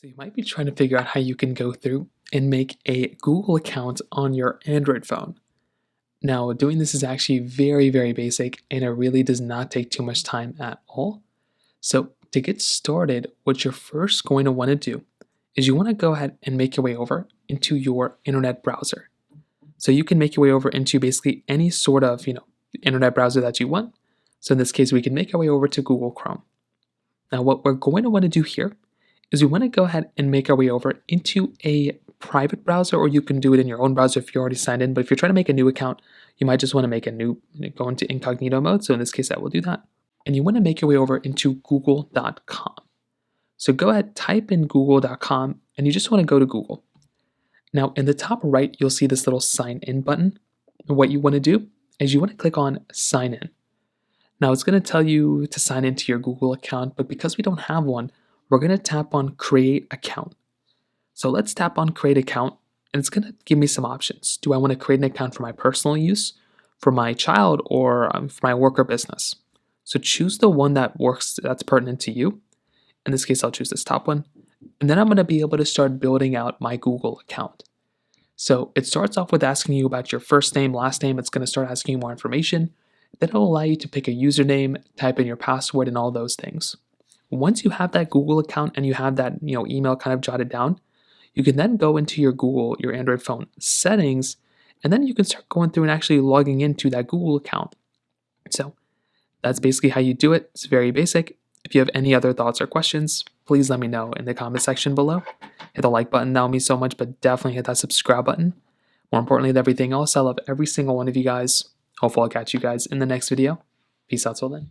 So you might be trying to figure out how you can go through and make a Google account on your Android phone. Now, doing this is actually very, very basic and it really does not take too much time at all. So to get started, what you're first going to want to do is you want to go ahead and make your way over into your internet browser. So you can make your way over into basically any sort of, internet browser that you want. So in this case, we can make our way over to Google Chrome. Now, what we're going to want to do here is we want to go ahead and make our way over into a private browser, or you can do it in your own browser if you're already signed in. But if you're trying to make a new account, you might just want to make a new, go into incognito mode. So in this case, I will do that. And you want to make your way over into google.com. So go ahead, type in google.com, and you just want to go to Google. Now, in the top right, you'll see this little sign in button. And what you want to do is you want to click on sign in. Now, it's going to tell you to sign into your Google account, but because we don't have one, we're going to tap on create account. So let's tap on create account, and it's going to give me some options. Do I want to create an account for my personal use, for my child, or for my work or business? So choose the one that works, that's pertinent to you. In this case, I'll choose this top one. And then I'm going to be able to start building out my Google account. So it starts off with asking you about your first name, last name. It's going to start asking you more information. Then it'll allow you to pick a username, type in your password, and all those things. Once you have that Google account and you have that email kind of jotted down, you can then go into your your Android phone settings, and then you can start going through and actually logging into that Google account. So that's basically how you do it. It's very basic. If you have any other thoughts or questions, please let me know in the comment section below. Hit the like button, that would mean so much, but definitely hit that subscribe button. More importantly than everything else, I love every single one of you guys. Hopefully I'll catch you guys in the next video. Peace out till then.